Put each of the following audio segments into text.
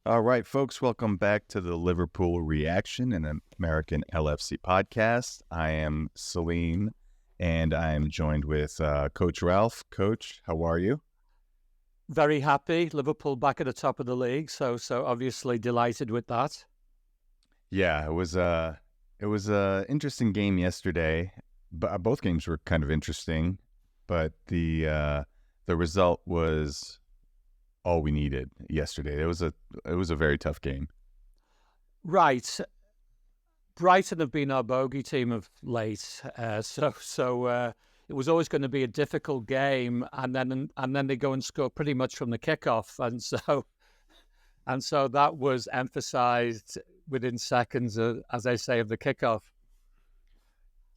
All right, folks, welcome back to the Liverpool Reaction, an American LFC podcast. I am Salim, and I am joined with Coach Ralph. Coach, how are you? Very happy. Liverpool back at the top of the league, so obviously delighted with that. Yeah, it was a interesting game yesterday. But both games were kind of interesting, but the result was all we needed yesterday. It was a very tough game. Right. Brighton have been our bogey team of late, so it was always going to be a difficult game, and then they go and score pretty much from the kickoff, and so that was emphasised within seconds, as I say, of the kickoff.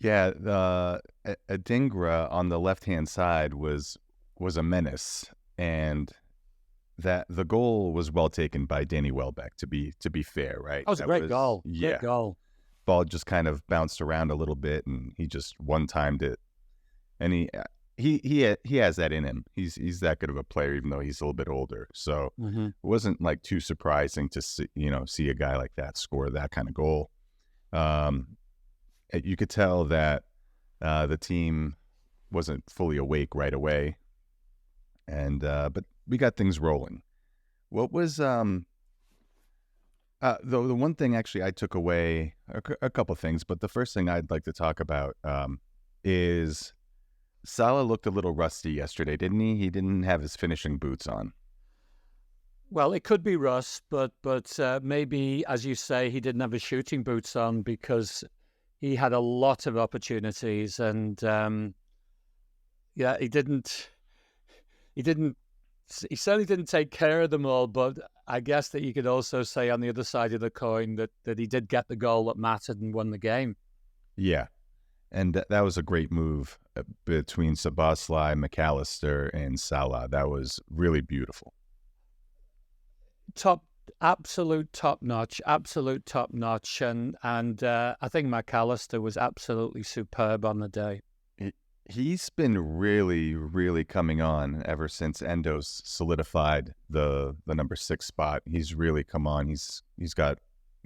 Yeah, the Adingra on the left-hand side was a menace, and that the goal was well taken by Danny Welbeck. To be fair, right? That was a great goal. Yeah, Great goal. ball just kind of bounced around a little bit, and he just one-timed it. And he has that in him. He's that good of a player, even though he's a little bit older. So it wasn't like too surprising to see a guy like that score that kind of goal. You could tell that the team wasn't fully awake right away, and but we got things rolling. What was the one thing actually I took away, a couple things, but the first thing I'd like to talk about is Salah looked a little rusty yesterday, didn't he? He didn't have his finishing boots on. Well, it could be rust, but maybe, as you say, he didn't have his shooting boots on because he had a lot of opportunities, and he didn't. He certainly didn't take care of them all, but I guess that you could also say on the other side of the coin that he did get the goal that mattered and won the game. Yeah, and that was a great move between Szoboszlai, Mac Allister, and Salah. That was really beautiful. Absolute top notch, and I think Mac Allister was absolutely superb on the day. He's been really, really coming on ever since Endo's solidified the number 6 spot. He's really come on. He's got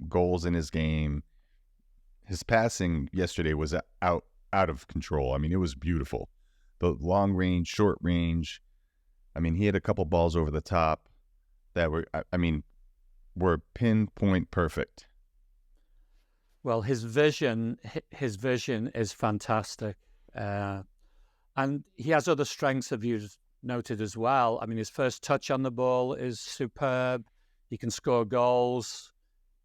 goals in his game. His passing yesterday was out of control. I mean, it was beautiful. The long range, short range. I mean, he had a couple balls over the top that were pinpoint perfect. Well, his vision is fantastic. And he has other strengths that you've noted as well. I mean, his first touch on the ball is superb. He can score goals,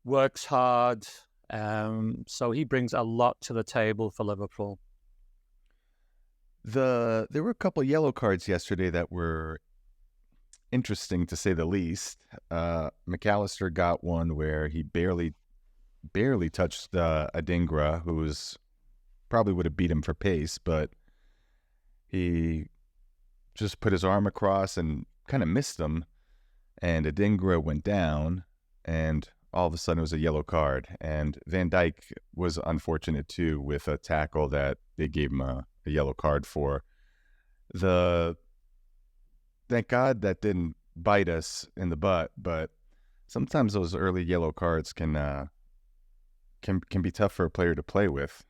works hard. So he brings a lot to the table for Liverpool. There were a couple yellow cards yesterday that were interesting, to say the least. Mac Allister got one where he barely touched Adingra, who probably would have beat him for pace, but he just put his arm across and kind of missed him, and Adingra went down, and all of a sudden it was a yellow card. And Van Dijk was unfortunate too with a tackle that they gave him a yellow card for. Thank God that didn't bite us in the butt, but sometimes those early yellow cards can be tough for a player to play with.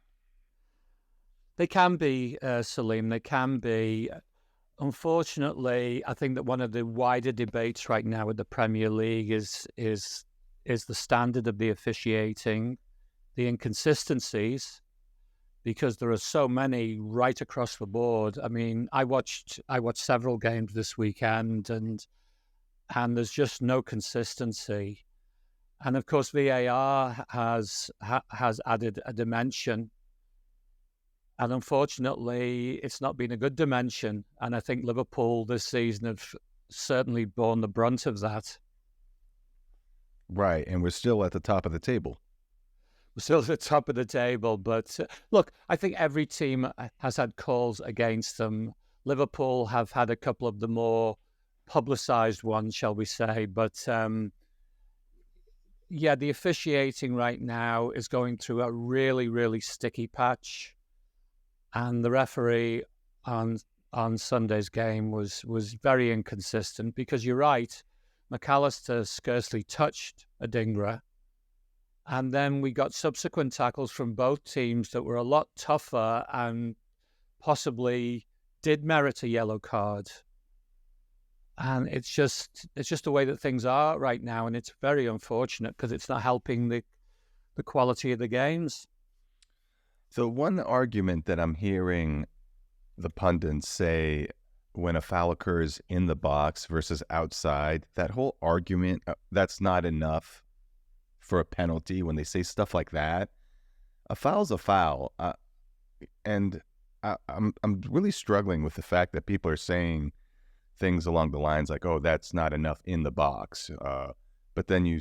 They can be, Salim. They can be. Unfortunately, I think that one of the wider debates right now with the Premier League is the standard of the officiating, the inconsistencies, because there are so many right across the board. I mean, I watched several games this weekend, and there's just no consistency. And of course, VAR has added a dimension. And unfortunately, it's not been a good dimension. And I think Liverpool this season have certainly borne the brunt of that. Right, and we're still at the top of the table. We're still at the top of the table. But look, I think every team has had calls against them. Liverpool have had a couple of the more publicised ones, shall we say. But the officiating right now is going through a really, really sticky patch. And the referee on Sunday's game was very inconsistent, because you're right, Mac Allister scarcely touched Adingra. And then we got subsequent tackles from both teams that were a lot tougher and possibly did merit a yellow card. And it's just the way that things are right now, and it's very unfortunate because it's not helping the quality of the games. So one argument that I'm hearing the pundits say when a foul occurs in the box versus outside, that whole argument, that's not enough for a penalty. When they say stuff like that, a foul's a foul. And I'm really struggling with the fact that people are saying things along the lines like, oh, that's not enough in the box. But then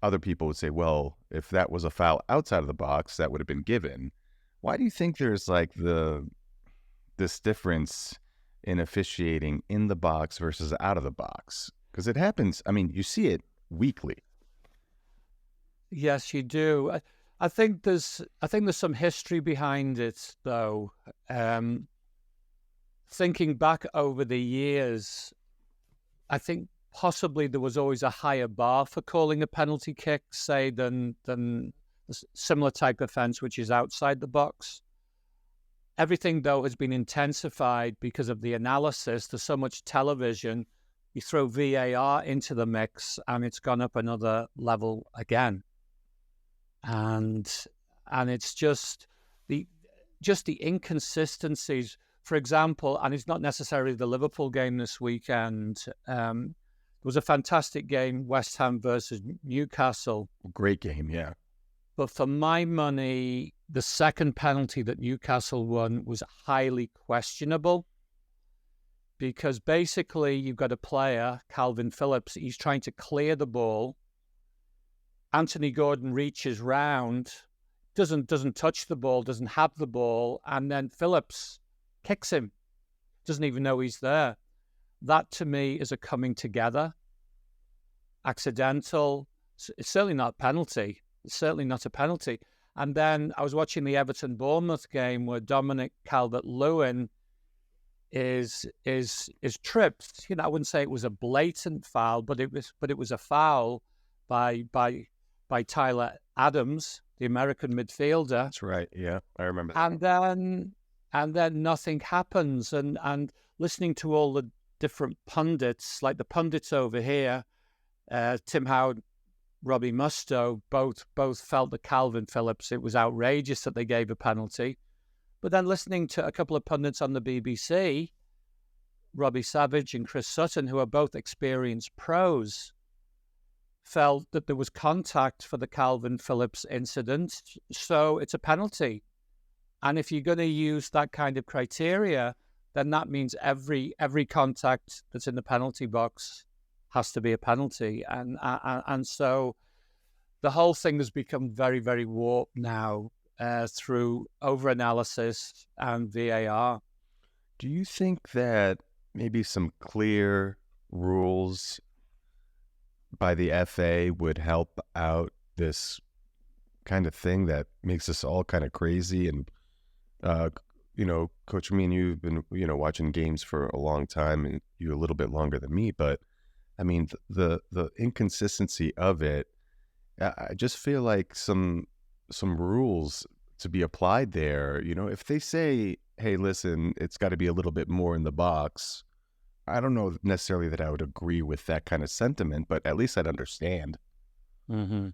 other people would say, well, if that was a foul outside of the box, that would have been given. Why do you think there's like this difference in officiating in the box versus out of the box? Because it happens. I mean, you see it weekly. Yes, you do. I think there's some history behind it, though. Thinking back over the years, I think possibly there was always a higher bar for calling a penalty kick, say, than a similar type offence, which is outside the box. Everything, though, has been intensified because of the analysis. There's so much television. You throw VAR into the mix, and it's gone up another level again. And it's just the inconsistencies. For example, and it's not necessarily the Liverpool game this weekend. It was a fantastic game, West Ham versus Newcastle. Great game, yeah. But for my money, the second penalty that Newcastle won was highly questionable, because basically you've got a player, Calvin Phillips, he's trying to clear the ball. Anthony Gordon reaches round, doesn't touch the ball, doesn't have the ball, and then Phillips kicks him, doesn't even know he's there. That to me is a coming together, accidental. It's certainly not a penalty. It's certainly not a penalty. And then I was watching the Everton-Bournemouth game where Dominic Calvert-Lewin is tripped. You know, I wouldn't say it was a blatant foul, but it was a foul by Tyler Adams, the American midfielder. That's right. Yeah, I remember that. And then nothing happens. And listening to all the different pundits, like the pundits over here, Tim Howard, Robbie Mustoe, both felt that Calvin Phillips, it was outrageous that they gave a penalty. But then listening to a couple of pundits on the BBC, Robbie Savage and Chris Sutton, who are both experienced pros, felt that there was contact for the Calvin Phillips incident, so it's a penalty. And if you're going to use that kind of criteria, then that means every contact that's in the penalty box has to be a penalty. And so the whole thing has become very, very warped now through over-analysis and VAR. Do you think that maybe some clear rules by the FA would help out this kind of thing that makes us all kind of crazy? And Coach, me and you have been watching games for a long time, and you a little bit longer than me, but I mean the inconsistency of it, I just feel like some rules to be applied there. If they say, hey, listen, it's got to be a little bit more in the box, I don't know necessarily that I would agree with that kind of sentiment, but at least I'd understand. Mm-hmm.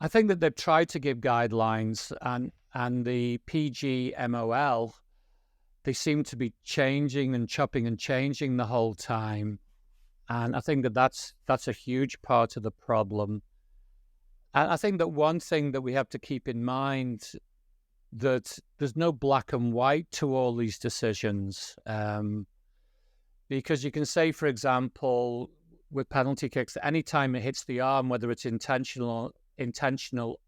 I think that they've tried to give guidelines, and the PGMOL, they seem to be changing and chopping and changing the whole time. And I think that that's a huge part of the problem. And I think that one thing that we have to keep in mind, that there's no black and white to all these decisions. Because you can say, for example, with penalty kicks, that any time it hits the arm, whether it's intentional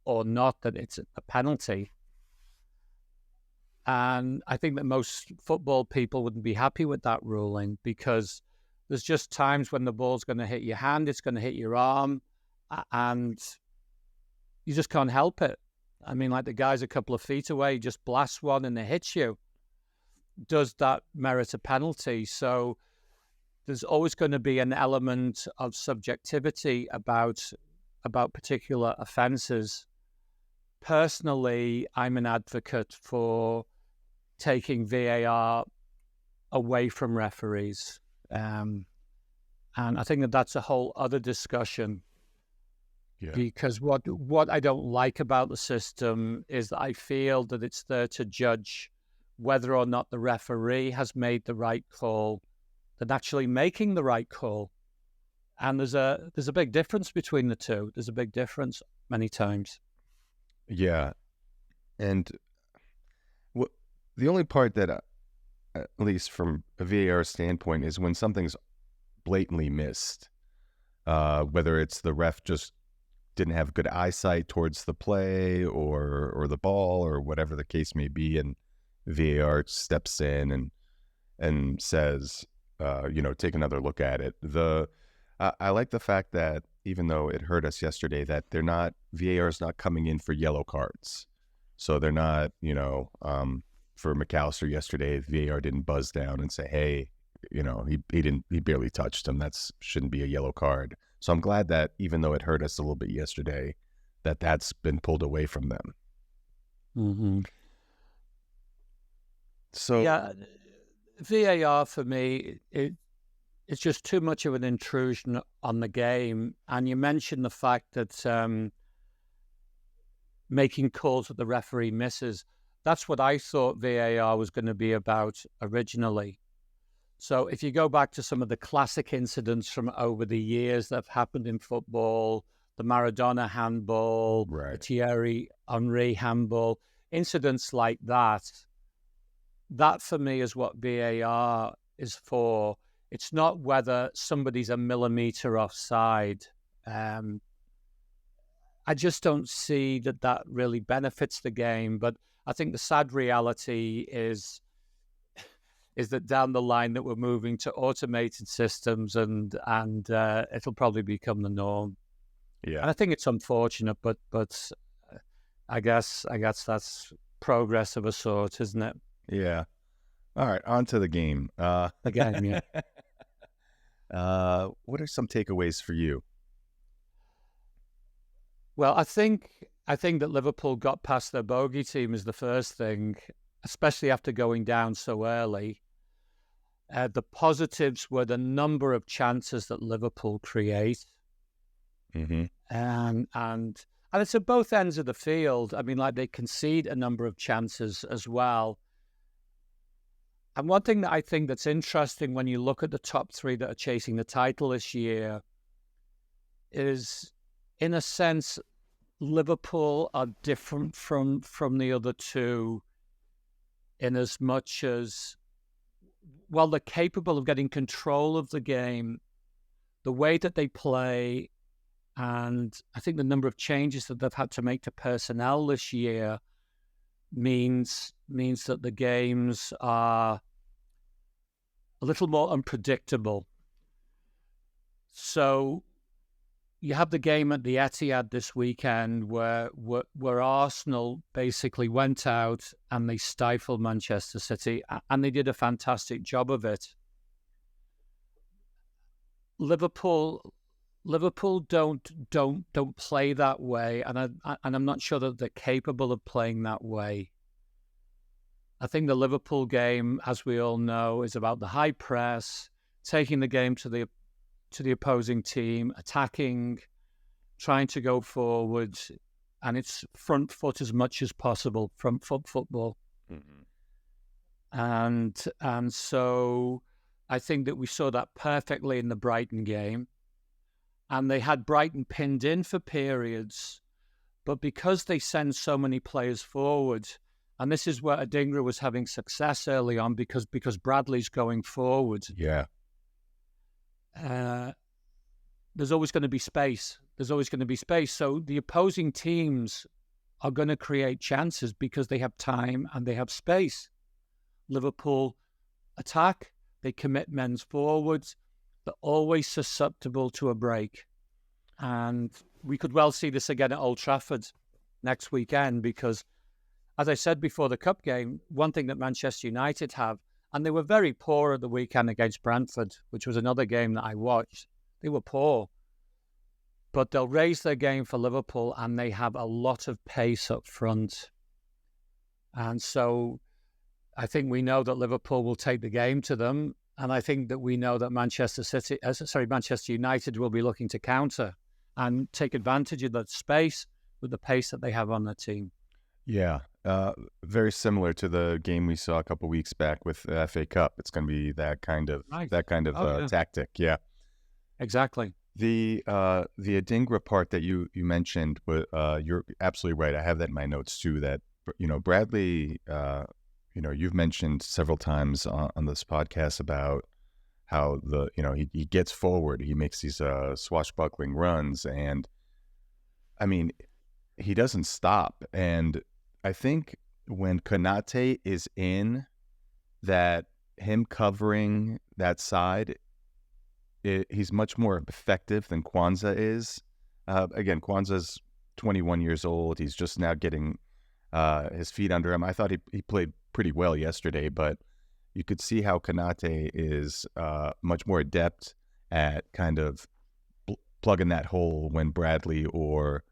or not, that it's a penalty. And I think that most football people wouldn't be happy with that ruling, because there's just times when the ball's going to hit your hand, it's going to hit your arm, and you just can't help it. I mean, like the guy's a couple of feet away, just blasts one and it hits you. Does that merit a penalty? So there's always going to be an element of subjectivity about particular offences. Personally, I'm an advocate for taking VAR away from referees. And I think that that's a whole other discussion. Yeah. Because what I don't like about the system is that I feel that it's there to judge whether or not the referee has made the right call than actually making the right call. And there's a big difference between the two. There's a big difference many times. Yeah. And the only part that, at least from a VAR standpoint, is when something's blatantly missed, whether it's the ref just didn't have good eyesight towards the play or the ball or whatever the case may be, and VAR steps in and says, take another look at it. I like the fact that even though it hurt us yesterday, that VAR is not coming in for yellow cards. So they're not, for Mac Allister yesterday, VAR didn't buzz down and say, hey, he barely touched him. That shouldn't be a yellow card. So I'm glad that even though it hurt us a little bit yesterday, that's been pulled away from them. Mm-hmm. So yeah, VAR for me, it's just too much of an intrusion on the game. And you mentioned the fact that making calls that the referee misses, that's what I thought VAR was going to be about originally. So if you go back to some of the classic incidents from over the years that have happened in football, the Maradona handball, the Thierry Henry handball, incidents like that for me is what VAR is for. It's not whether somebody's a millimetre offside. I just don't see that really benefits the game. But I think the sad reality is that down the line that we're moving to automated systems and it'll probably become the norm. Yeah. And I think it's unfortunate, but I guess that's progress of a sort, isn't it? Yeah. All right, on to the game. The game, yeah. What are some takeaways for you? Well, I think that Liverpool got past their bogey team is the first thing, especially after going down so early. The positives were the number of chances that Liverpool create. Mm-hmm. And it's at both ends of the field. I mean, like, they concede a number of chances as well. And one thing that I think that's interesting when you look at the top three that are chasing the title this year is, in a sense, Liverpool are different from the other two in as much as, well, they're capable of getting control of the game, the way that they play, and I think the number of changes that they've had to make to personnel this year means that the games are a little more unpredictable. So you have the game at the Etihad this weekend where Arsenal basically went out and they stifled Manchester City, and they did a fantastic job of it. Liverpool don't play that way, and I'm not sure that they're capable of playing that way. I think the Liverpool game, as we all know, is about the high press, taking the game to the opposing team, attacking, trying to go forward, and it's front foot as much as possible, front foot football. Mm-hmm. And so I think that we saw that perfectly in the Brighton game. And they had Brighton pinned in for periods, but because they send so many players forward, and this is where Adingra was having success early on because Bradley's going forward. Yeah. There's always going to be space. So the opposing teams are going to create chances because they have time and they have space. Liverpool attack, they commit men's forwards. They're always susceptible to a break. And we could well see this again at Old Trafford next weekend because, as I said before the cup game, one thing that Manchester United have, And they were very poor at the weekend against Brentford, which was another game that I watched. They were poor. But they'll raise their game for Liverpool, and they have a lot of pace up front. And so I think we know that Liverpool will take the game to them. And I think that we know that Manchester United will be looking to counter and take advantage of that space with the pace that they have on their team. Yeah, very similar to the game we saw a couple weeks back with the FA Cup. It's going to be that kind of tactic. Yeah, exactly. The Adingra part that you mentioned, you're absolutely right. I have that in my notes too. That Bradley, you've mentioned several times on this podcast about how he gets forward, he makes these swashbuckling runs, and I mean he doesn't stop. And I think when Konate is in, that him covering that side, he's much more effective than Kwanzaa is. Again, Kwanzaa's 21 years old. He's just now getting his feet under him. I thought he played pretty well yesterday, but you could see how Konate is much more adept at kind of plugging that hole when Bradley or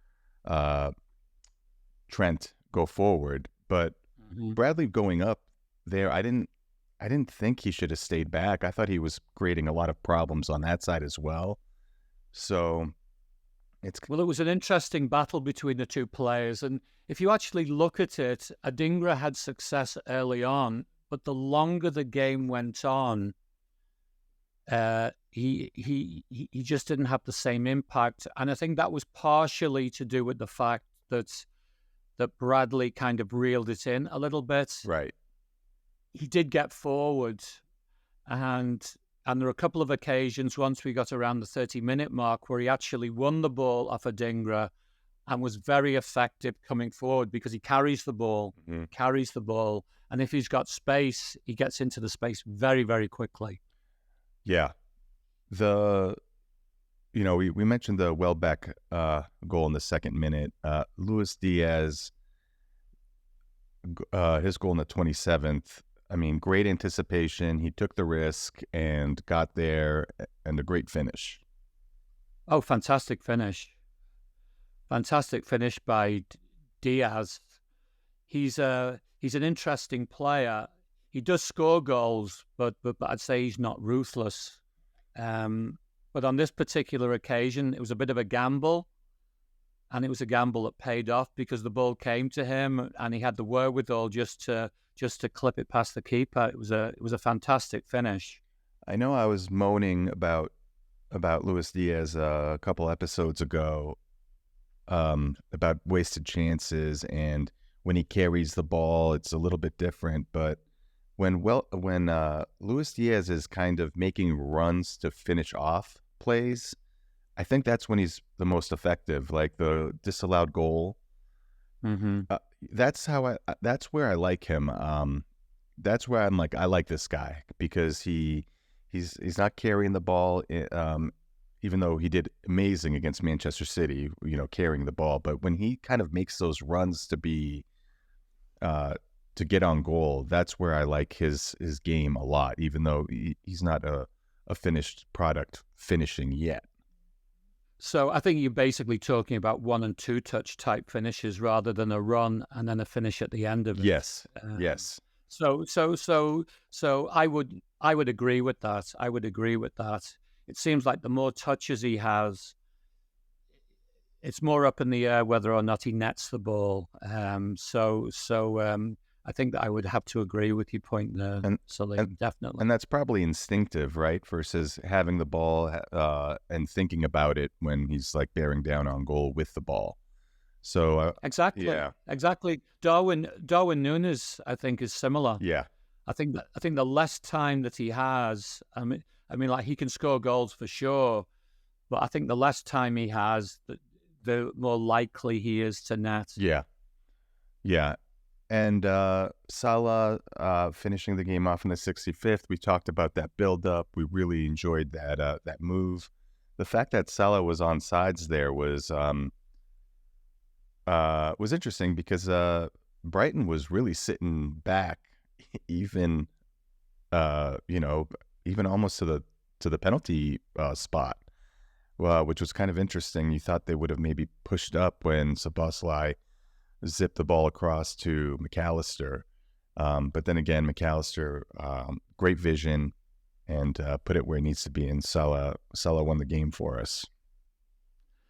Trent go forward. But Bradley going up there, I didn't think he should have stayed back. I thought he was creating a lot of problems on that side as well. So it was an interesting battle between the two players. And if you actually look at it, Adingra had success early on, but the longer the game went on, he just didn't have the same impact. And I think that was partially to do with the fact that Bradley kind of reeled it in a little bit. Right. He did get forward, and there were a couple of occasions once we got around the 30-minute mark where he actually won the ball off Adingra and was very effective coming forward because he carries the ball, and if he's got space, he gets into the space very, very quickly. Yeah. We mentioned the Welbeck goal in the second minute. Luis Diaz, his goal in the 27th, I mean, great anticipation. He took the risk and got there, and a great finish. Oh, fantastic finish. Fantastic finish by Diaz. He's an interesting player. He does score goals, but I'd say he's not ruthless. But on this particular occasion, it was a bit of a gamble, and it was a gamble that paid off because the ball came to him, and he had the wherewithal just to clip it past the keeper. It was a fantastic finish. I know I was moaning about Luis Diaz a couple episodes ago, about wasted chances, and when he carries the ball, it's a little bit different. But when Luis Diaz is kind of making runs to finish off plays, I think that's when he's the most effective. Like the disallowed goal. Mm-hmm. That's where I like him. That's where I'm like, I like this guy because he's not carrying the ball, even though he did amazing against Manchester City, carrying the ball. But when he kind of makes those runs to get on goal, that's where I like his game a lot, even though he's not a finished product finishing yet. So I think you're basically talking about 1 and 2 touch type finishes rather than a run and then a finish at the end of it. Yes. Yes. So I would agree with that. I would agree with that. It seems like the more touches he has, it's more up in the air whether or not he nets the ball. I think that I would have to agree with your point there, Salim, definitely. And that's probably instinctive, right? Versus having the ball and thinking about it when he's like bearing down on goal with the ball. So exactly, yeah, exactly. Darwin Núñez, I think, is similar. Yeah, I think the less time that he has, I mean, like he can score goals for sure, but I think the less time he has, the more likely he is to net. Yeah. And Salah finishing the game off in the 65th. We talked about that build-up. We really enjoyed that move. The fact that Salah was on sides there was interesting because Brighton was really sitting back even even almost to the penalty spot, which was kind of interesting. You thought they would have maybe pushed up when Szoboszlai zipped the ball across to Mac Allister. But then again, Mac Allister, great vision, and put it where it needs to be, and Salah won the game for us.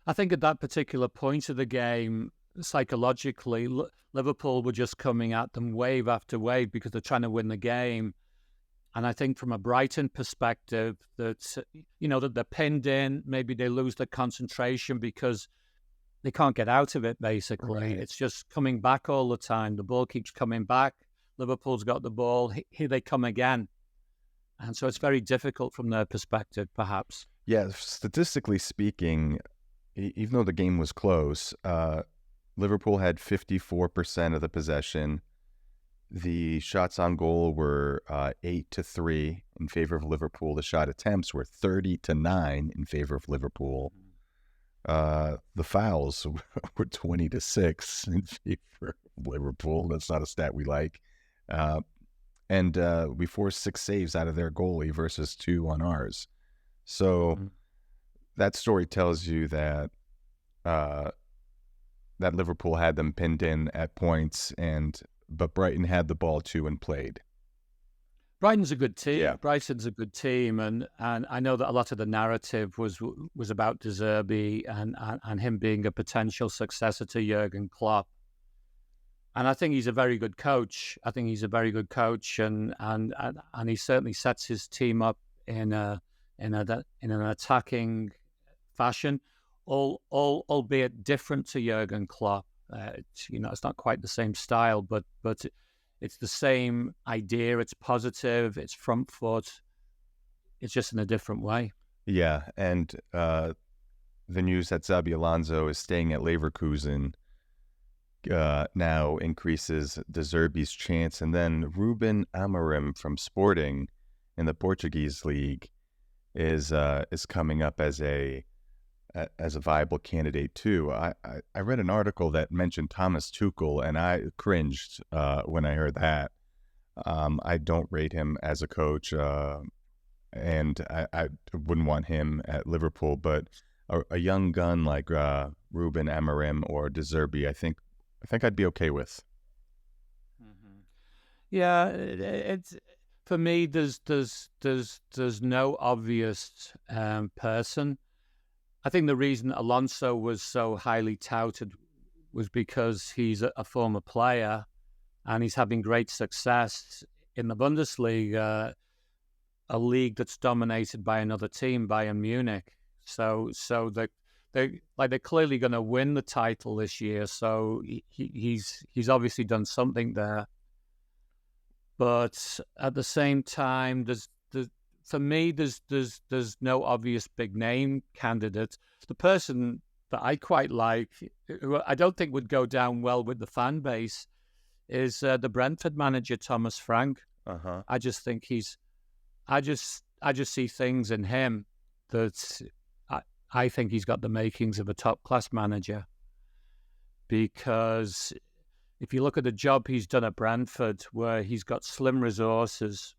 I think at that particular point of the game, psychologically, Liverpool were just coming at them wave after wave because they're trying to win the game. And I think from a Brighton perspective, that they're pinned in, maybe they lose their concentration because they can't get out of it, basically. Right. It's just coming back all the time. The ball keeps coming back. Liverpool's got the ball. Here they come again. And so it's very difficult from their perspective, perhaps. Yeah, statistically speaking, even though the game was close, Liverpool had 54% of the possession. The shots on goal were 8-3 in favor of Liverpool. The shot attempts were 30-9 in favor of Liverpool. The fouls were 20-6 in favor of Liverpool. That's not a stat we like. And we forced 6 saves out of their goalie versus 2 on ours. So that story tells you that that Liverpool had them pinned in at points, but Brighton had the ball too and played. Brighton's a good team. Yeah. Brighton's a good team, and I know that a lot of the narrative was about De Zerbi and him being a potential successor to Jurgen Klopp. And I think he's a very good coach. And he certainly sets his team up in an attacking fashion, albeit different to Jurgen Klopp. It's not quite the same style, but it's the same idea. It's positive. It's front foot. It's just in a different way. Yeah, and the news that Xabi Alonso is staying at Leverkusen now increases De Zerbi's chance, and then Ruben Amorim from Sporting in the Portuguese league is coming up as a viable candidate too. I read an article that mentioned Thomas Tuchel, and I cringed when I heard that. I don't rate him as a coach, and I wouldn't want him at Liverpool. But a young gun like Ruben Amorim or De Zerbi, I think I'd be okay with. Mm-hmm. Yeah, it's for me. There's no obvious person. I think the reason Alonso was so highly touted was because he's a former player and he's having great success in the Bundesliga, a league that's dominated by another team, Bayern Munich. So they're clearly going to win the title this year. So he's obviously done something there. But at the same time, for me, there's no obvious big name candidate. The person that I quite like, who I don't think would go down well with the fan base, is the Brentford manager Thomas Frank. I just think I just see things in him that I think he's got the makings of a top class manager. Because if you look at the job he's done at Brentford, where he's got slim resources.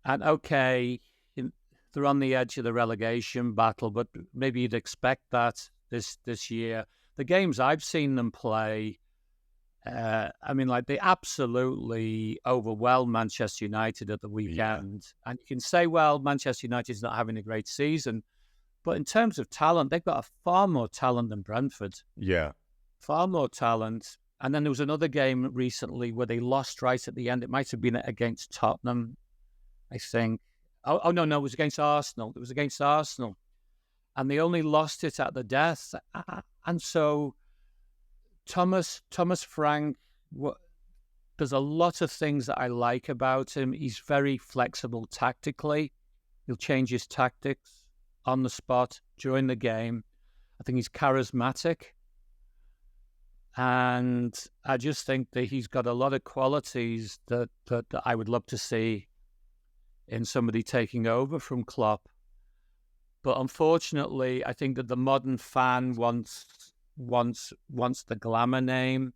And okay, they're on the edge of the relegation battle, but maybe you'd expect that this year. The games I've seen them play, they absolutely overwhelmed Manchester United at the weekend. Yeah. And you can say, well, Manchester United's not having a great season, but in terms of talent, they've got far more talent than Brentford. Yeah. Far more talent. And then there was another game recently where they lost right at the end. It might have been against Tottenham, I think. Oh no, it was against Arsenal. It was against Arsenal. And they only lost it at the death. And so Thomas Frank, there's a lot of things that I like about him. He's very flexible tactically. He'll change his tactics on the spot during the game. I think he's charismatic. And I just think that he's got a lot of qualities that I would love to see in somebody taking over from Klopp. But unfortunately, I think that the modern fan wants the glamour name.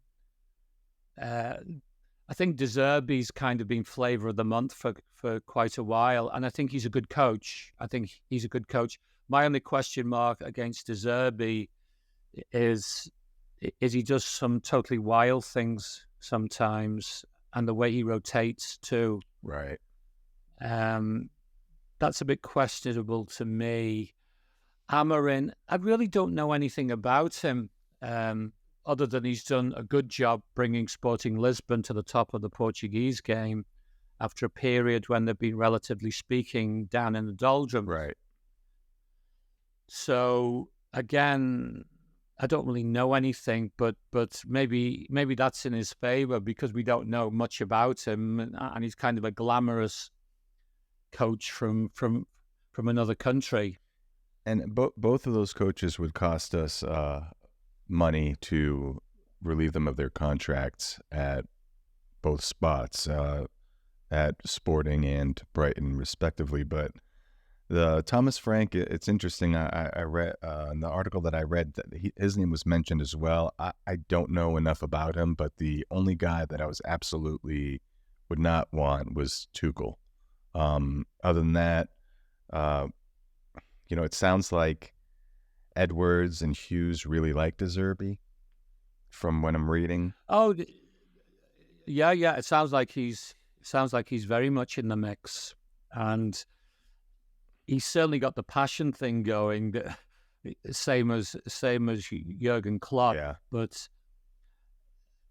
I think De Zerbi's kind of been flavour of the month for quite a while, and I think he's a good coach. My only question mark against De Zerbi is he does some totally wild things sometimes, and the way he rotates too. Right. That's a bit questionable to me. Amorim, I really don't know anything about him, other than he's done a good job bringing Sporting Lisbon to the top of the Portuguese game after a period when they've been, relatively speaking, down in the doldrums. Right. So again, I don't really know anything, but maybe that's in his favour because we don't know much about him, and he's kind of a glamorous coach from another country. And both of those coaches would cost us money to relieve them of their contracts at both spots, at Sporting and Brighton, respectively. But the Thomas Frank, it's interesting. I read in the article that I read that his name was mentioned as well. I don't know enough about him, but the only guy that I was absolutely would not want was Tuchel. Other than that, it sounds like Edwards and Hughes really like De Zerbi from what I'm reading. Oh, yeah. It sounds like he's very much in the mix, and he's certainly got the passion thing going, same as Jurgen Klopp. Yeah. But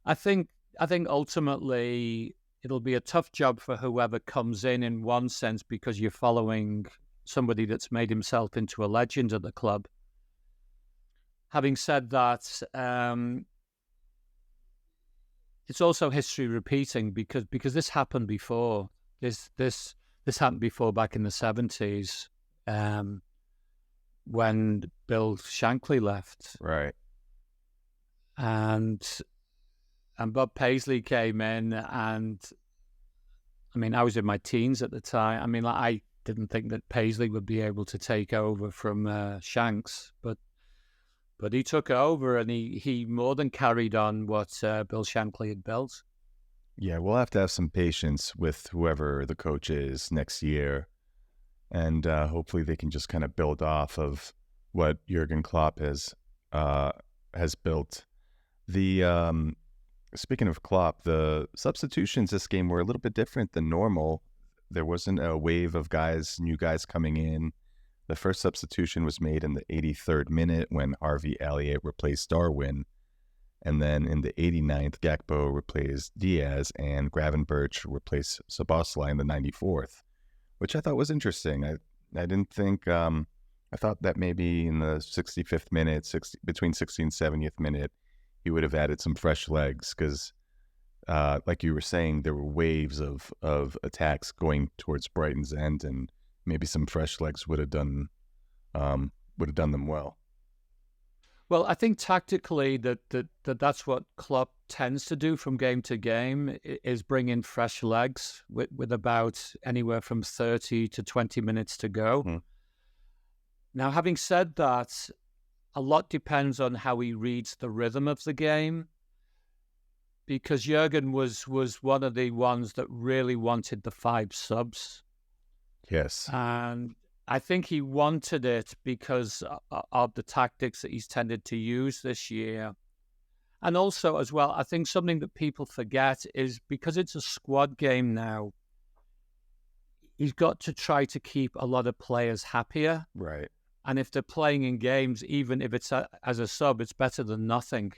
I think ultimately it'll be a tough job for whoever comes in one sense, because you're following somebody that's made himself into a legend at the club. Having said that, it's also history repeating because this happened before. This happened before, back in the 70s, when Bill Shankly left. Right. And Bob Paisley came in, and I mean, I was in my teens at the time. I mean, I didn't think that Paisley would be able to take over from Shanks, but he took over, and he more than carried on what Bill Shankly had built. Yeah, we'll have to have some patience with whoever the coach is next year, and hopefully they can just kind of build off of what Jurgen Klopp has built. The speaking of Klopp, the substitutions this game were a little bit different than normal. There wasn't a wave of new guys coming in. The first substitution was made in the 83rd minute when Harvey Elliott replaced Darwin. And then in the 89th, Gakpo replaced Diaz, and Gravenberch replaced Szoboszlai in the 94th, which I thought was interesting. I didn't think, I thought that maybe in the 65th minute, between 60th and 70th minute, he would have added some fresh legs because, like you were saying, there were waves of attacks going towards Brighton's end, and maybe some fresh legs would have done them well. Well, I think tactically that's what Klopp tends to do from game to game, is bring in fresh legs with about anywhere from 30 to 20 minutes to go. Mm. Now, having said that, a lot depends on how he reads the rhythm of the game, because Jurgen was one of the ones that really wanted the 5 subs. Yes. And I think he wanted it because of the tactics that he's tended to use this year. And also, as well, I think something that people forget is because it's a squad game now, he's got to try to keep a lot of players happier. Right. And if they're playing in games, even if it's as a sub, it's better than nothing.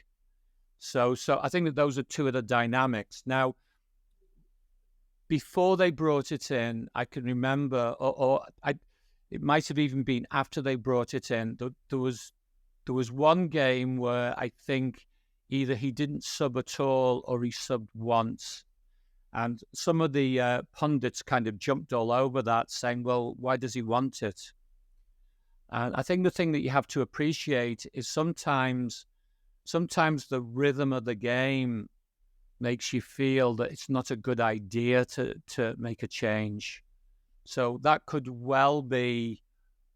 So I think that those are two of the dynamics. Now, before they brought it in, I can remember, it might have even been after they brought it in. There was one game where I think either he didn't sub at all or he subbed once. And some of the pundits kind of jumped all over that, saying, well, why does he want it? And I think the thing that you have to appreciate is sometimes the rhythm of the game makes you feel that it's not a good idea to make a change. So that could well be,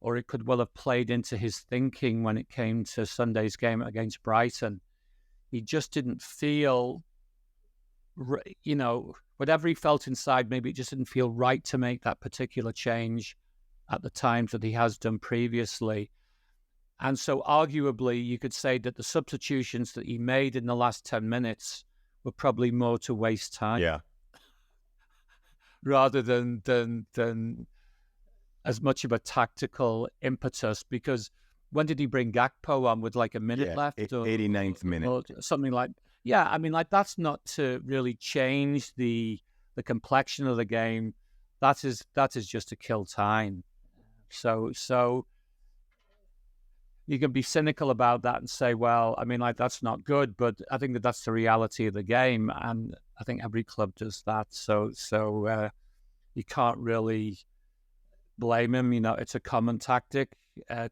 or it could well have played into his thinking when it came to Sunday's game against Brighton. He just didn't feel whatever he felt inside, maybe it just didn't feel right to make that particular change at the times that he has done previously. And so arguably you could say that the substitutions that he made in the last 10 minutes were probably more to waste time. Yeah. Rather than as much of a tactical impetus, because when did he bring Gakpo on with like a minute left? 89th minute. Or something like, yeah, I mean, like that's not to really change the complexion of the game. That is just to kill time. So you can be cynical about that and say, well, I mean, like that's not good, but I think that that's the reality of the game, and I think every club does that. So you can't really blame him. It's a common tactic.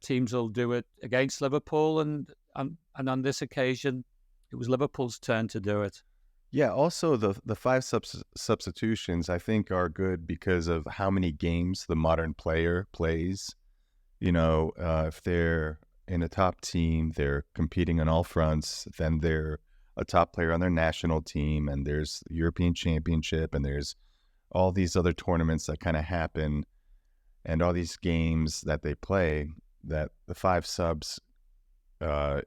Teams will do it against Liverpool, and on this occasion, it was Liverpool's turn to do it. Yeah. Also, the five substitutions I think are good because of how many games the modern player plays. If they're in a top team, they're competing on all fronts, then they're a top player on their national team, and there's the European Championship, and there's all these other tournaments that kind of happen, and all these games that they play, that the five subs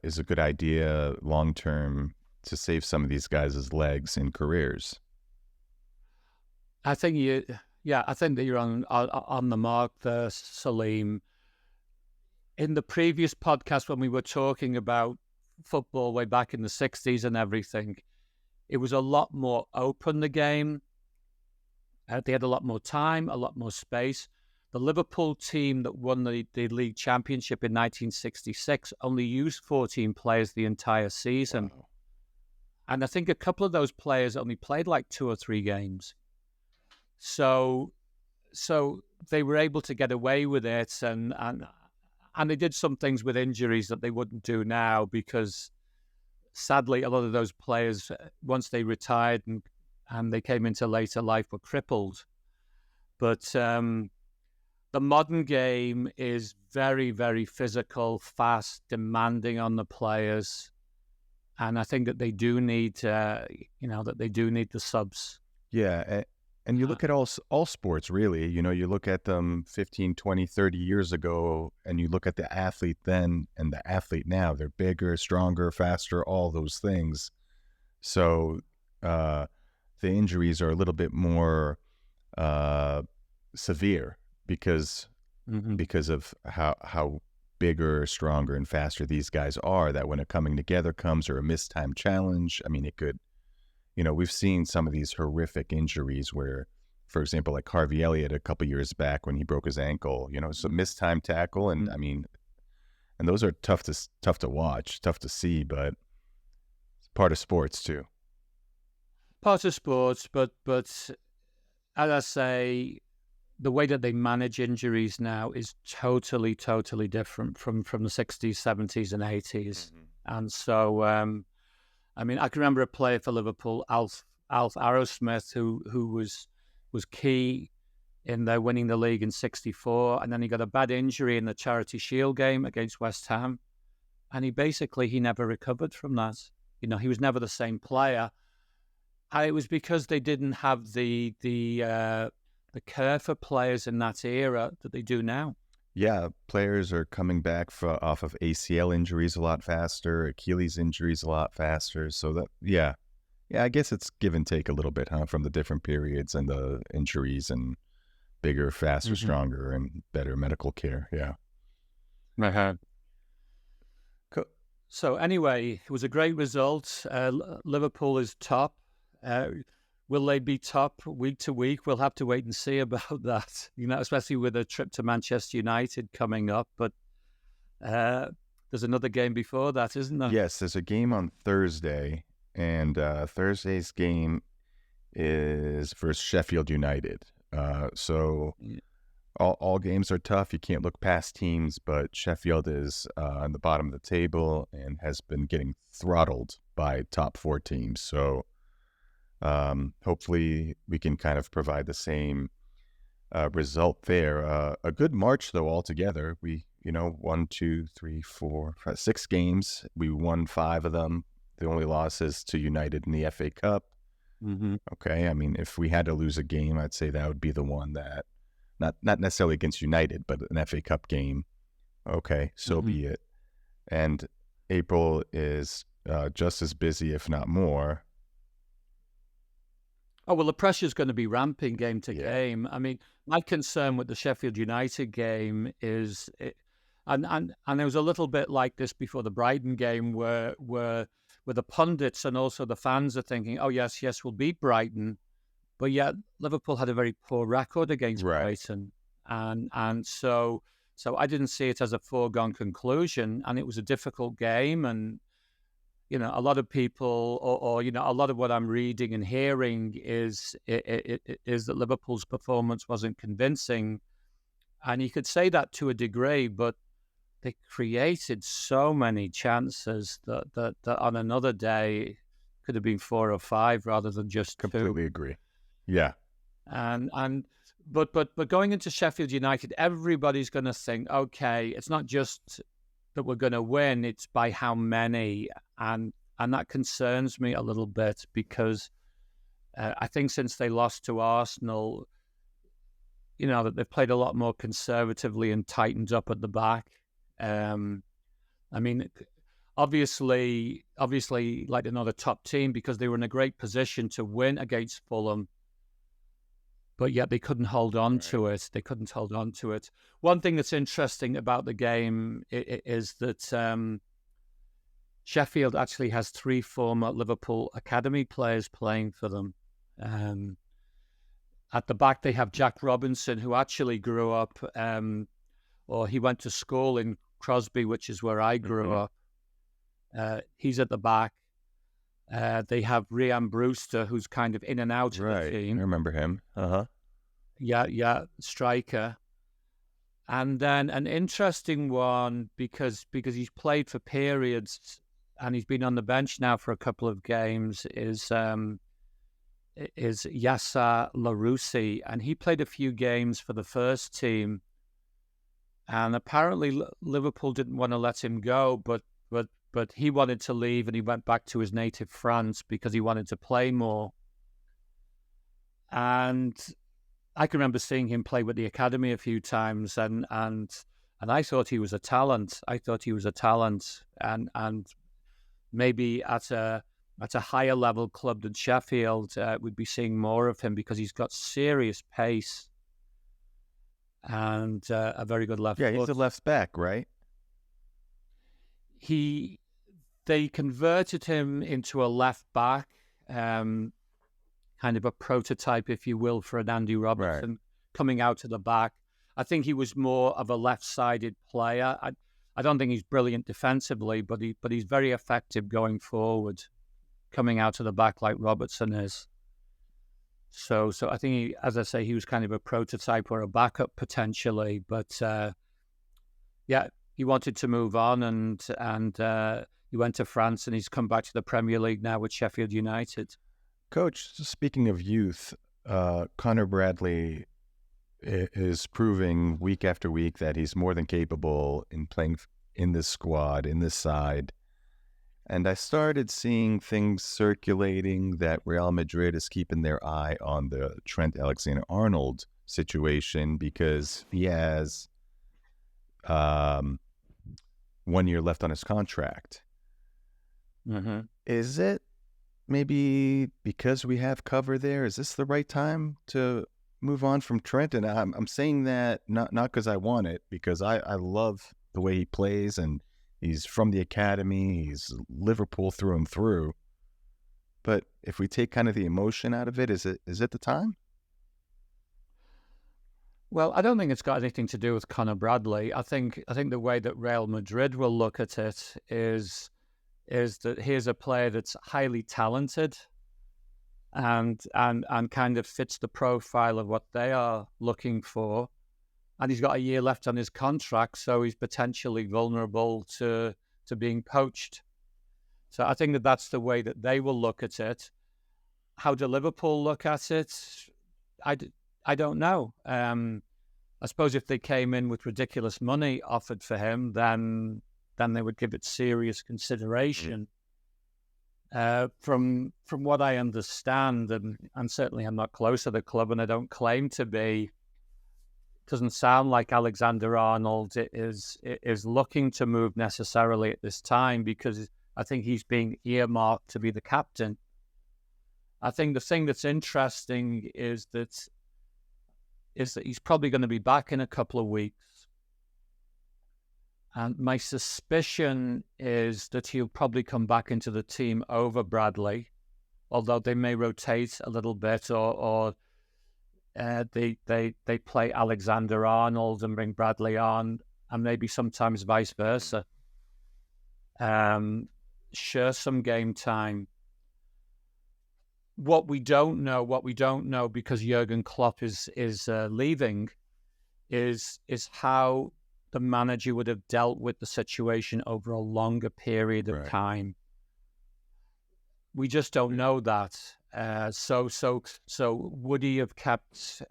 is a good idea long term to save some of these guys' legs and careers. I think that you're on the mark there, Salim. In the previous podcast, when we were talking about football way back in the 60s and everything, it was a lot more open, the game. They had a lot more time, a lot more space. The Liverpool team that won the league championship in 1966 only used 14 players the entire season. Wow. And I think a couple of those players only played like 2 or 3 games. So they were able to get away with it, and they did some things with injuries that they wouldn't do now, because sadly a lot of those players, once they retired and they came into later life, were crippled. But the modern game is very, very physical, fast, demanding on the players, and I think that they do need the subs. Yeah. And you look at all sports, really. You look at them 15, 20, 30 years ago, and you look at the athlete then and the athlete now. They're bigger, stronger, faster, all those things. So the injuries are a little bit more severe because of how bigger, stronger, and faster these guys are, that when a coming together comes or a mistimed challenge, I mean, it could... we've seen some of these horrific injuries where, for example, like Harvey Elliott a couple years back when he broke his ankle, it's a mistimed tackle. And I mean, and those are tough to watch, tough to see, but it's part of sports too. Part of sports, but as I say, the way that they manage injuries now is totally, totally different from the 60s, 70s, and 80s. And so... I mean, I can remember a player for Liverpool, Alf Arrowsmith, who was key in their winning the league in '64, and then he got a bad injury in the Charity Shield game against West Ham, and he never recovered from that. He was never the same player, and it was because they didn't have the care for players in that era that they do now. Yeah, players are coming back off of ACL injuries a lot faster, Achilles injuries a lot faster. So that, yeah, I guess it's give and take a little bit, from the different periods and the injuries and bigger, faster, stronger, and better medical care. Yeah. Cool. So anyway, it was a great result. Liverpool is top. Will they be top week to week? We'll have to wait and see about that, especially with a trip to Manchester United coming up. But there's another game before that, isn't there? Yes, there's a game on Thursday, and Thursday's game is versus Sheffield United. So all games are tough. You can't look past teams, but Sheffield is on the bottom of the table and has been getting throttled by top 4 teams. So hopefully we can kind of provide the same result there. A good March though altogether. We 1, 2, 3, 4, 5, 6 games. We won 5 of them. The only loss is to United in the FA Cup. Mm-hmm. Okay, I mean, if we had to lose a game, I'd say that would be the one that, not necessarily against United, but an FA Cup game. Okay, so Mm-hmm. be it. And April is just as busy, if not more. Oh, well, the pressure's going to be ramping game to game. I mean, my concern with the Sheffield United game is, and there was a little bit like this before the Brighton game where the pundits and also the fans are thinking, oh, yes, we'll beat Brighton. But yet Liverpool had a very poor record against Right. Brighton. And so I didn't see it as a foregone conclusion. And it was a difficult game. And a lot of people, or a lot of what I'm reading and hearing is that Liverpool's performance wasn't convincing, and you could say that to a degree, but they created so many chances that on another day could have been 4 or 5 rather than just 2. Completely agree. Yeah. But going into Sheffield United, everybody's going to think, okay, it's not just that we're going to win, it's by how many. And that concerns me a little bit because I think since they lost to Arsenal, that they've played a lot more conservatively and tightened up at the back. I mean, obviously, like they're not a top team because they were in a great position to win against Fulham, but yet they couldn't hold on to it. They couldn't hold on to it. One thing that's interesting about the game is that Sheffield actually has 3 former Liverpool academy players playing for them. At the back, they have Jack Robinson, who actually grew up, or he went to school in Crosby, which is where I grew up. He's at the back. They have Ryan Brewster, who's kind of in and out of the team. I remember him. Yeah, striker. And then an interesting one because he's played for periods and he's been on the bench now for a couple of games is Yassa Larouci, and he played a few games for the first team. And apparently Liverpool didn't want to let him go, but he wanted to leave and he went back to his native France because he wanted to play more. And I can remember seeing him play with the academy a few times, and I thought he was a talent. And maybe at a higher level club than Sheffield, we'd be seeing more of him because he's got serious pace and a very good left foot. Yeah, he's a left back, right? They converted him into a left back, kind of a prototype, if you will, for an Andy Robertson coming out of the back. I think he was more of a left-sided player. I don't think he's brilliant defensively, but he's very effective going forward, coming out of the back like Robertson is. So I think, as I say, he was kind of a prototype or a backup potentially. But he wanted to move on, and he went to France, and he's come back to the Premier League now with Sheffield United. Coach, speaking of youth, Connor Bradley is proving week after week that he's more than capable in playing in this squad, in this side. And I started seeing things circulating that Real Madrid is keeping their eye on the Trent Alexander-Arnold situation because he has 1 year left on his contract. Mm-hmm. Is it maybe because we have cover there? Is this the right time to move on from Trent? And I'm saying that not because I want it, because I love the way he plays, and he's from the academy. He's Liverpool through and through. But if we take kind of the emotion out of it, is it the time? Well, I don't think it's got anything to do with Connor Bradley. I think the way that Real Madrid will look at it is that here's a player that's highly talented and kind of fits the profile of what they are looking for. And he's got a year left on his contract, so he's potentially vulnerable to being poached. So I think that's the way that they will look at it. How do Liverpool look at it? I don't know. I suppose if they came in with ridiculous money offered for him, then they would give it serious consideration. From what I understand, and certainly I'm not close to the club, and I don't claim to be. Doesn't sound like Alexander-Arnold is looking to move necessarily at this time, because I think he's being earmarked to be the captain. I think the thing that's interesting is that he's probably going to be back in a couple of weeks. And my suspicion is that he'll probably come back into the team over Bradley, although they may rotate a little bit, or they play Alexander-Arnold and bring Bradley on, and maybe sometimes vice versa. Share some game time. What we don't know, because Jurgen Klopp is leaving, is how the manager would have dealt with the situation over a longer period of time. We just don't know that. So would he have kept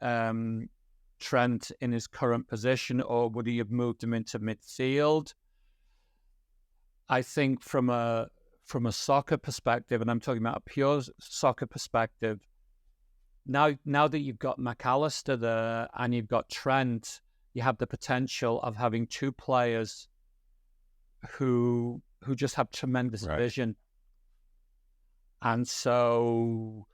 Trent in his current position, or would he have moved him into midfield? I think from a soccer perspective, and I'm talking about a pure soccer perspective, now that you've got Mac Allister there and you've got Trent, you have the potential of having two players who just have tremendous vision. And so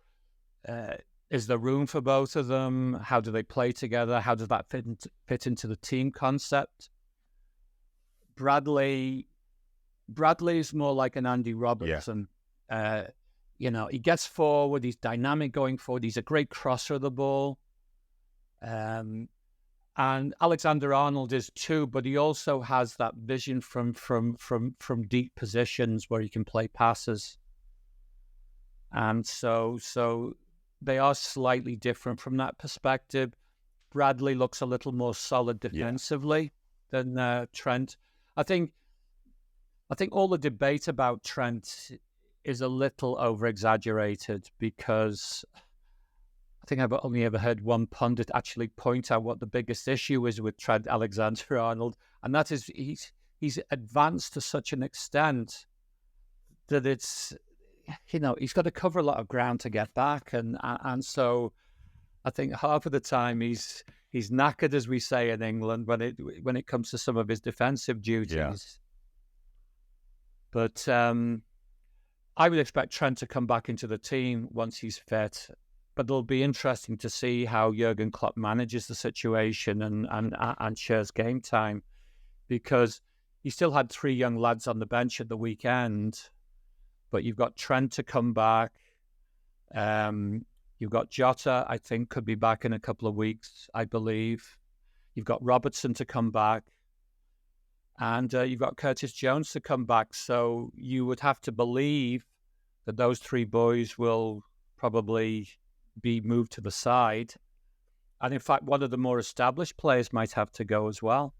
is there room for both of them? How do they play together? How does that fit into the team concept? Bradley's more like an Andy Robertson. He gets forward, he's dynamic going forward, he's a great crosser of the ball. And Alexander-Arnold is too, but he also has that vision from deep positions where he can play passes. And so they are slightly different from that perspective. Bradley looks a little more solid defensively than Trent. I think all the debate about Trent is a little over-exaggerated, because I think I've only ever heard one pundit actually point out what the biggest issue is with Trent Alexander-Arnold, and that is he's advanced to such an extent that it's, he's got to cover a lot of ground to get back, and so I think half of the time he's knackered, as we say in England, when it comes to some of his defensive duties. Yeah. But I would expect Trent to come back into the team once he's fit. But it'll be interesting to see how Jurgen Klopp manages the situation and shares game time, because he still had three young lads on the bench at the weekend. But you've got Trent to come back. You've got Jota, I think, could be back in a couple of weeks, I believe. You've got Robertson to come back. And you've got Curtis Jones to come back. So you would have to believe that those three boys will probably be moved to the side. And in fact, one of the more established players might have to go as well.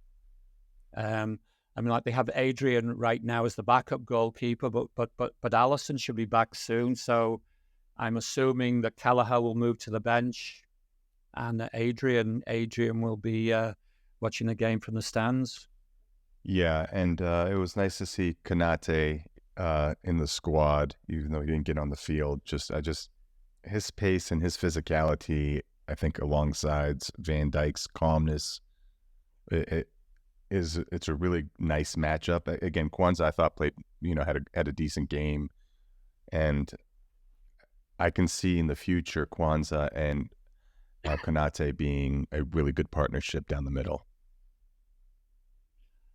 Like they have Adrian right now as the backup goalkeeper, but Alisson should be back soon. So I'm assuming that Kelleher will move to the bench, and Adrian will be watching the game from the stands. Yeah, and it was nice to see Konate in the squad, even though he didn't get on the field. Just his pace and his physicality, I think, alongside Van Dijk's calmness, it's a really nice matchup. Again, Kwanzaa, I thought, played, had a decent game, and I can see in the future Kwanzaa and Konate being a really good partnership down the middle.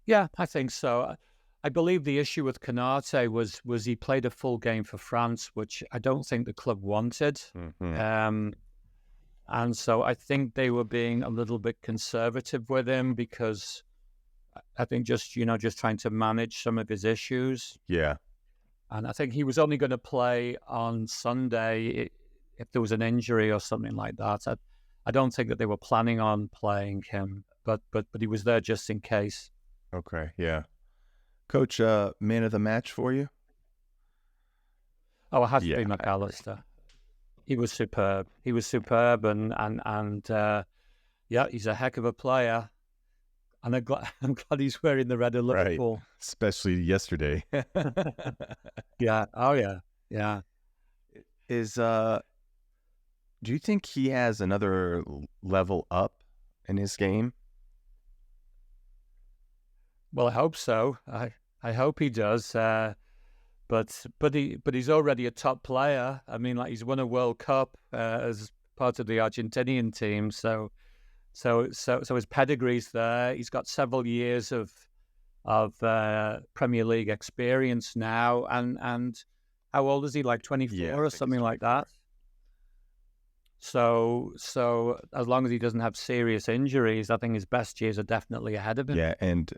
Yeah, I think so. I believe the issue with Konate was he played a full game for France, which I don't think the club wanted. Mm-hmm. And so I think they were being a little bit conservative with him, because I think just trying to manage some of his issues. Yeah. And I think he was only going to play on Sunday if there was an injury or something like that. I don't think that they were planning on playing him, but he was there just in case. Okay, yeah. Coach, man of the match for you? Oh, it has to be Mac Allister. He was superb. And he's a heck of a player. And I'm glad he's wearing the red of Liverpool. Right. Especially yesterday. Yeah. Oh, yeah. Yeah. Is do you think he has another level up in his game? Well, I hope so. I hope he does. But he's already a top player. I mean, like he's won a World Cup as part of the Argentinian team. So his pedigree's there. He's got several years of Premier League experience now, and how old is he? Like 24 or something like that. So as long as he doesn't have serious injuries, I think his best years are definitely ahead of him. Yeah, and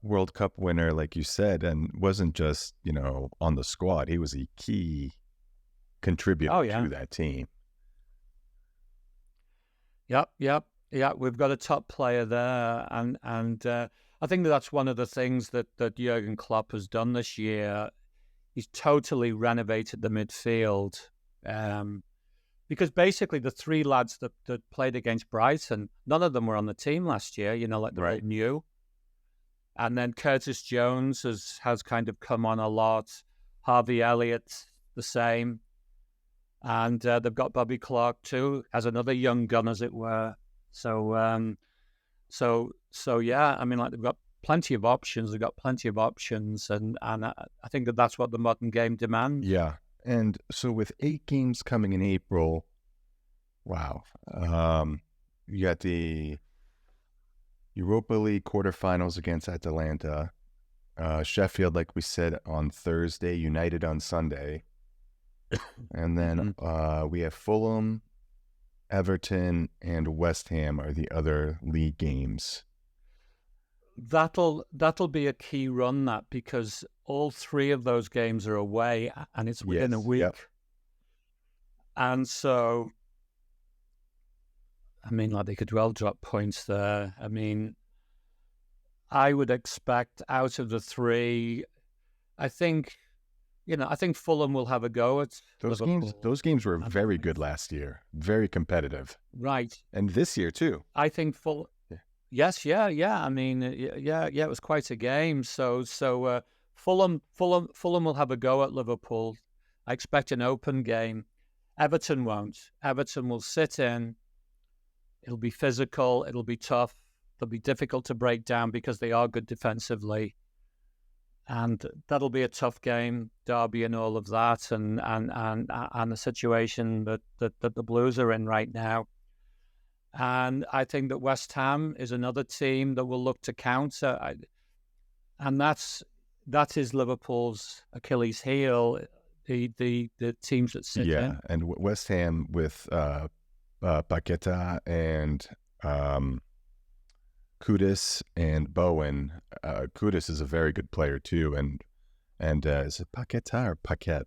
World Cup winner, like you said, and wasn't just, on the squad. He was a key contributor to that team. Yep. We've got a top player there, and I think that's one of the things that Jurgen Klopp has done this year. He's totally renovated the midfield. Because basically the three lads that played against Brighton, none of them were on the team last year, like they're all new. And then Curtis Jones has kind of come on a lot. Harvey Elliott, the same. And they've got Bobby Clark too, as another young gun, as it were. So yeah, I mean, like they've got plenty of options. And I think that's what the modern game demands. Yeah. And so with 8 games coming in April, wow. You got the Europa League quarterfinals against Atalanta, Sheffield, like we said, on Thursday, United on Sunday. And then we have Fulham, Everton, and West Ham are the other league games. That'll be a key run, because all 3 of those games are away, and it's within a week. Yep. And so, I mean, like they could well drop points there. I mean, I would expect out of the 3, I think Fulham will have a go at those Liverpool. games. Those games were very good last year, very competitive. Right. And this year too. I think Fulham. Yes, yeah. I mean, it was quite a game. So Fulham will have a go at Liverpool. I expect an open game. Everton won't. Everton will sit in. It'll be physical. It'll be tough. They'll be difficult to break down because they are good defensively. And that'll be a tough game, Derby and all of that, and the situation that the Blues are in right now. And I think that West Ham is another team that will look to counter, and that is Liverpool's Achilles heel. The teams that sit in. Yeah, and West Ham with Paqueta and Kudus and Bowen. Kudus is a very good player too, and is it Paqueta or Paquet?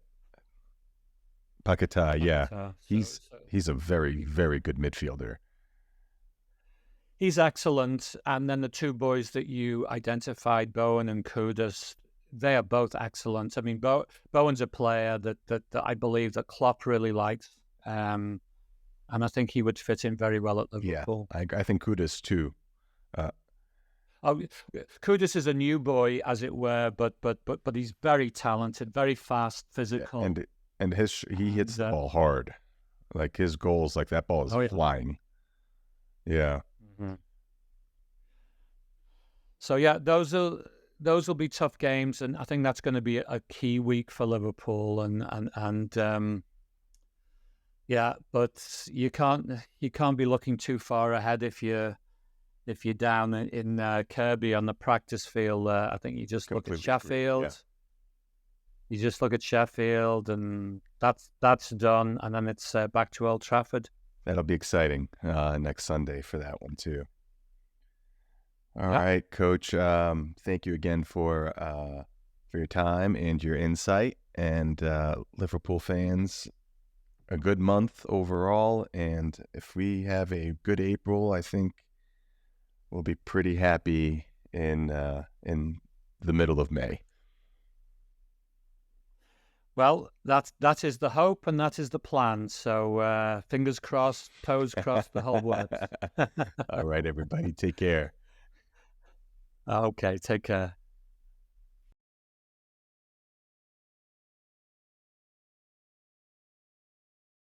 Paqueta, yeah. He's a very, very good midfielder. He's excellent. And then the 2 boys that you identified, Bowen and Kudus, they are both excellent. I mean, Bowen's a player that I believe that Klopp really likes. And I think he would fit in very well at Liverpool. Yeah, I think Kudus too. Kudus is a new boy, as it were, but he's very talented, very fast, physical. Yeah, and he hits the ball hard. Like his goals, like that ball is flying. Yeah. Mm-hmm. So yeah, those will be tough games, and I think that's going to be a key week for Liverpool. And yeah, but you can't be looking too far ahead if you're down in Kirby on the practice field. I think you just look at Sheffield. Yeah. You just look at Sheffield, and that's done, and then it's back to Old Trafford. That'll be exciting next Sunday for that one too. All right, Coach. Thank you again for your time and your insight. And Liverpool fans, a good month overall. And if we have a good April, I think we'll be pretty happy in the middle of May. Well, that is the hope and that is the plan. So fingers crossed, toes crossed, the whole works. All right, everybody, take care. Okay, take care.